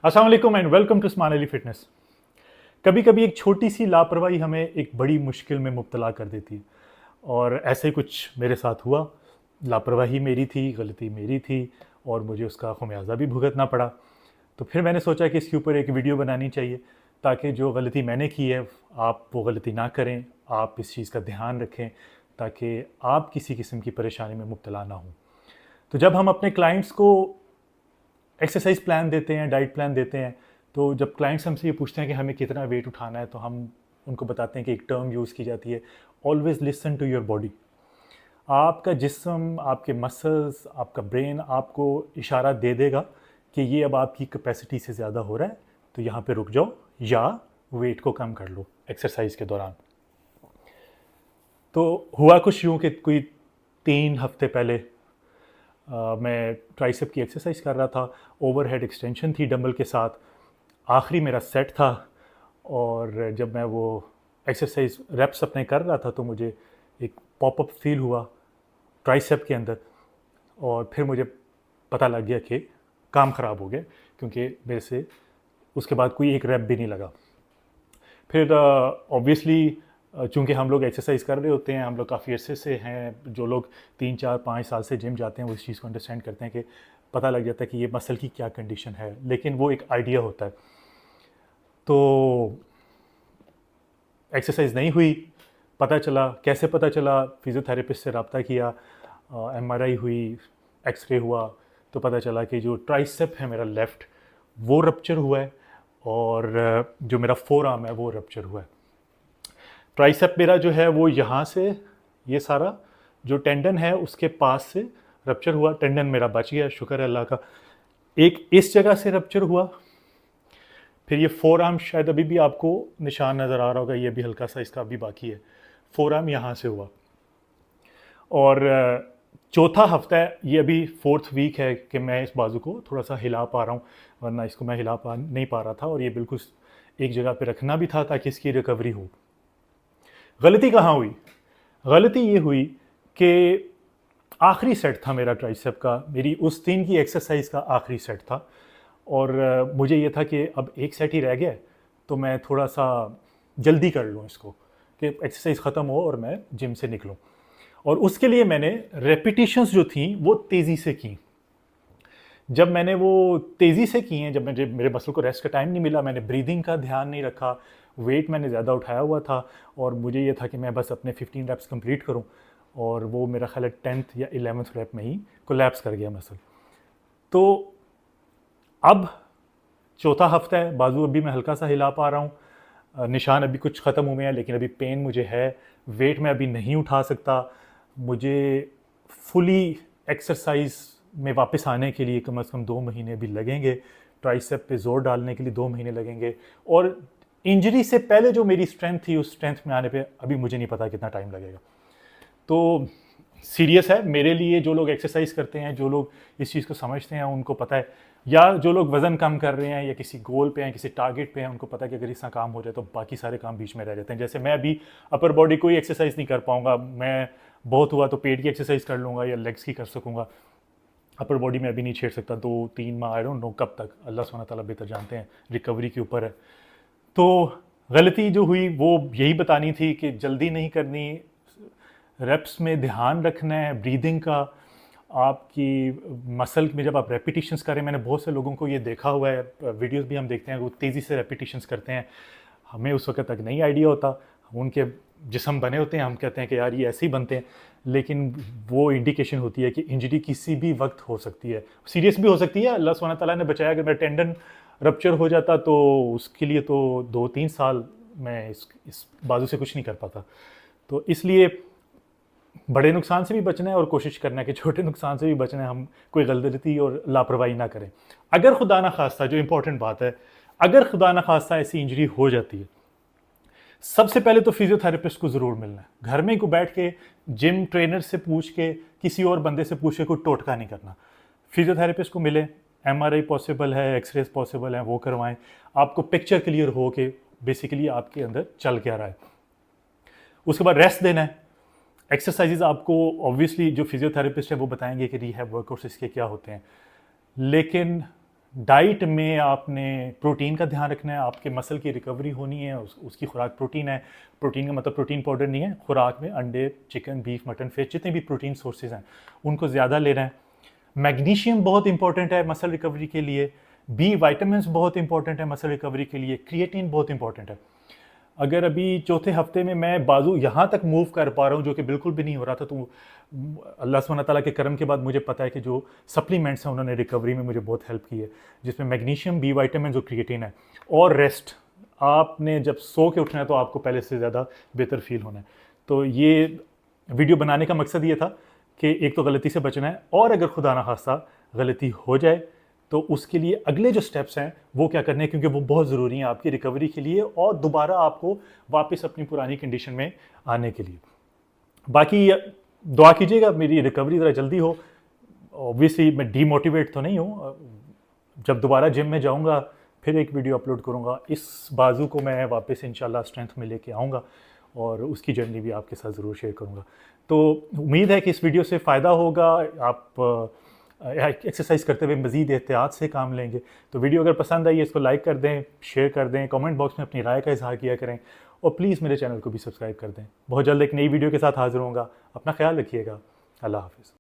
अस्सलाम वालेकुम and welcome to smile Ali fitness. कभी कभी एक छोटी सी लापरवाही हमें एक बड़ी मुश्किल में मुब्तला कर देती है, और ऐसे ही कुछ मेरे साथ हुआ। लापरवाही मेरी थी, गलती मेरी थी, और मुझे उसका ख़मियाज़ा भी भुगतना पड़ा। तो फिर मैंने सोचा कि इसके ऊपर एक वीडियो बनानी चाहिए, ताकि जो गलती मैंने की है आप वो गलती ना करें, आप इस चीज़ का ध्यान रखें, ताकि आप किसी किस्म की परेशानी में मुब्तला ना हों। तो जब हम अपने क्लाइंट्स को एक्सरसाइज प्लान देते हैं, डाइट प्लान देते हैं, तो जब क्लाइंट्स हमसे ये पूछते हैं कि हमें कितना वेट उठाना है, तो हम उनको बताते हैं कि एक टर्म यूज़ की जाती है, always listen to your body. आपका जिस्म, आपके मसल्स, आपका ब्रेन आपको इशारा दे देगा कि ये अब आपकी कैपेसिटी से ज़्यादा हो रहा है, तो यहाँ पे रुक जाओ या वेट को कम कर लो एक्सरसाइज के दौरान। तो हुआ कुछ यूँ कि कोई 3 हफ्ते पहले मैं ट्राइसेप की एक्सरसाइज कर रहा था। ओवरहेड एक्सटेंशन थी डंबल के साथ, आखिरी मेरा सेट था, और जब मैं वो एक्सरसाइज रेप्स अपने कर रहा था तो मुझे एक पॉपअप फील हुआ ट्राइसेप के अंदर, और फिर मुझे पता लग गया कि काम ख़राब हो गया, क्योंकि मेरे से उसके बाद कोई एक रेप भी नहीं लगा। फिर ऑब्वियसली चूँकि हम लोग एक्सरसाइज कर रहे होते हैं, हम लोग काफ़ी अरसे से हैं, जो लोग 3 4 5 साल से जिम जाते हैं वो इस चीज़ को अंडरस्टैंड करते हैं कि पता लग जाता है कि ये मसल की क्या कंडीशन है, लेकिन वो एक आइडिया होता है। तो एक्सरसाइज नहीं हुई, पता चला, कैसे पता चला? फिज़ियोथेरेपिस्ट से रब्ता किया, एमआरआई हुई, एक्सरे हुआ, तो पता चला कि जो ट्राइसेप है मेरा लेफ़्ट, वो रप्चर हुआ है, और जो मेरा फोर आर्म है वो रप्चर हुआ है। ट्राइसेप मेरा जो है वो यहाँ से, ये सारा जो टेंडन है उसके पास से रप्चर हुआ। टेंडन मेरा बच गया, शुक्र है अल्लाह का। एक इस जगह से रप्चर हुआ, फिर ये फोर आर्म शायद अभी भी आपको निशान नज़र आ रहा होगा, ये भी हल्का सा इसका अभी बाकी है। फोर आर्म यहाँ से हुआ, और चौथा हफ्ता है, ये अभी 4th वीक है कि मैं इस बाजू को थोड़ा सा हिला पा रहा हूँ, वरना इसको मैं हिला पा नहीं पा रहा था, और ये बिल्कुल एक जगह पे रखना भी था ताकि इसकी रिकवरी हो। गलती कहाँ हुई? गलती ये हुई कि आखिरी सेट था मेरा ट्राइसेप का, मेरी उस दिन की एक्सरसाइज का आखिरी सेट था, और मुझे ये था कि अब एक सेट ही रह गया है, तो मैं थोड़ा सा जल्दी कर लूँ इसको, कि एक्सरसाइज ख़त्म हो और मैं जिम से निकलूँ। और उसके लिए मैंने रेपिटेशंस जो थी वो तेज़ी से की। जब मैंने वो तेज़ी से की हैं, जब मेरे मसल को रेस्ट का टाइम नहीं मिला, मैंने ब्रीदिंग का ध्यान नहीं रखा, वेट मैंने ज़्यादा उठाया हुआ था, और मुझे ये था कि मैं बस अपने 15 रेप्स कंप्लीट करूं, और वो मेरा ख्याल है 10th या 11th रेप में ही कोलैप्स कर गया मसल। तो अब चौथा हफ्ता है, बाजू अभी मैं हल्का सा हिला पा रहा हूँ, निशान अभी कुछ ख़त्म हुए हैं, लेकिन अभी पेन मुझे है, वेट मैं अभी नहीं उठा सकता। मुझे फुली एक्सरसाइज में वापस आने के लिए कम से कम 2 महीने भी लगेंगे, ट्राइसेप पे जोर डालने के लिए 2 महीने लगेंगे, और इंजरी से पहले जो मेरी स्ट्रेंथ थी उस स्ट्रेंथ में आने पे अभी मुझे नहीं पता कितना टाइम लगेगा। तो सीरियस है मेरे लिए। जो लोग एक्सरसाइज करते हैं, जो लोग इस चीज़ को समझते हैं, उनको पता है, या जो लोग वज़न कम कर रहे हैं या किसी गोल पे हैं, किसी टारगेट पे हैं, उनको पता है कि अगर इसका काम हो जाए तो बाकी सारे काम बीच में रह जाते हैं। जैसे मैं अभी अपर बॉडी कोई एक्सरसाइज नहीं कर पाऊँगा, मैं बहुत हुआ तो पेट की एक्सरसाइज कर लूँगा या लेग्स की कर सकूँगा, अपर बॉडी में अभी नहीं छेड़ सकता। 2 3 माह, आई डोंट नो कब तक, अल्लाह सुब्हानहू व तआला बेहतर जानते हैं, रिकवरी के ऊपर है। तो गलती जो हुई वो यही बतानी थी कि जल्दी नहीं करनी, रेप्स में ध्यान रखना है, ब्रीदिंग का, आपकी मसल में जब आप रेपिटेशंस करें, मैंने बहुत से लोगों को ये देखा हुआ है, वीडियोस भी हम देखते हैं, वो तेज़ी से रेपिटेशंस करते हैं, हमें उस वक्त तक नहीं आइडिया होता, उनके जिस्म बने होते हैं, हम कहते हैं कि यार ये ऐसे ही बनते हैं, लेकिन वो इंडिकेशन होती है कि इंजरी किसी भी वक्त हो सकती है, सीरियस भी हो सकती है। अल्लाह सुब्हानहू व तआला ने बचाया, अगर मेरा टेंडन रप्चर हो जाता तो उसके लिए तो 2 3 साल मैं इस बाजू से कुछ नहीं कर पाता। तो इसलिए बड़े नुकसान से भी बचना है और कोशिश करना है कि छोटे नुकसान से भी बचना है, हम कोई गलती और लापरवाही ना करें। अगर खुदा ना खास्ता, जो इंपॉर्टेंट बात है, अगर खुदा ना खास्ता ऐसी इंजरी हो जाती है, सबसे पहले तो फिजियोथेरेपिस्ट को ज़रूर मिलना है। घर में को बैठ के जिम ट्रेनर से पूछ के, किसी और बंदे से पूछ के कोई टोटका नहीं करना। फिजियोथेरेपिस्ट को मिले, MRI पॉसिबल है, एक्सरेज पॉसिबल हैं, वो करवाएं, आपको पिक्चर क्लियर हो के बेसिकली आपके अंदर चल क्या रहा है। उसके बाद रेस्ट देना है। एक्सरसाइजेज आपको ऑब्वियसली जो फिजियोथेरेपिस्ट है वो बताएंगे कि रिहैब वर्कआउट्स इसके क्या होते हैं, लेकिन डाइट में आपने प्रोटीन का ध्यान रखना है। आपके मसल की रिकवरी होनी है, उसकी खुराक प्रोटीन है। प्रोटीन का मतलब प्रोटीन पाउडर नहीं है, खुराक में अंडे, चिकन, बीफ, मटन, फिश, जितने भी प्रोटीन सोर्सेज हैं उनको ज़्यादा लेना है। मैग्नीशियम बहुत इंपॉर्टेंट है मसल रिकवरी के लिए। बी वाइटामिन बहुत इंपॉर्टेंट है मसल रिकवरी के लिए। क्रिएटिन बहुत इंपॉर्टेंट है। अगर अभी चौथे हफ्ते में मैं बाजू यहाँ तक मूव कर पा रहा हूँ, जो कि बिल्कुल भी नहीं हो रहा था, तो अल्लाह सुब्हानहू तआला के करम के बाद मुझे पता है कि जो सप्लीमेंट्स हैं उन्होंने रिकवरी में मुझे बहुत हेल्प की है, जिसमें मैग्नीशियम, बी वाइटामिन और क्रिएटिन है। और रेस्ट, आपने जब सो के उठना है तो आपको पहले से ज़्यादा बेहतर फील होना है। तो ये वीडियो बनाने का मकसद ये था कि एक तो गलती से बचना है, और अगर खुदा ना खास्ता गलती हो जाए तो उसके लिए अगले जो स्टेप्स हैं वो क्या करने हैं, क्योंकि वो बहुत ज़रूरी हैं आपकी रिकवरी के लिए और दोबारा आपको वापस अपनी पुरानी कंडीशन में आने के लिए। बाकी दुआ कीजिएगा मेरी रिकवरी ज़रा जल्दी हो। ऑब्वियसली मैं डीमोटिवेट तो नहीं हूँ, जब दोबारा जिम में जाऊँगा फिर एक वीडियो अपलोड करूँगा। इस बाजू को मैं वापस इंशाल्लाह स्ट्रेंथ में लेके आऊँगा और उसकी जर्नी भी आपके साथ ज़रूर शेयर करूँगा। तो उम्मीद है कि इस वीडियो से फ़ायदा होगा, आप एक्सरसाइज करते हुए मज़ीद एहतियात से काम लेंगे। तो वीडियो अगर पसंद आई है इसको लाइक कर दें, शेयर कर दें, कमेंट बॉक्स में अपनी राय का इजहार किया करें, और प्लीज़ मेरे चैनल को भी सब्सक्राइब कर दें। बहुत जल्द एक नई वीडियो के साथ हाज़िर होऊंगा। अपना ख्याल रखिएगा। अल्लाह हाफ़िज़।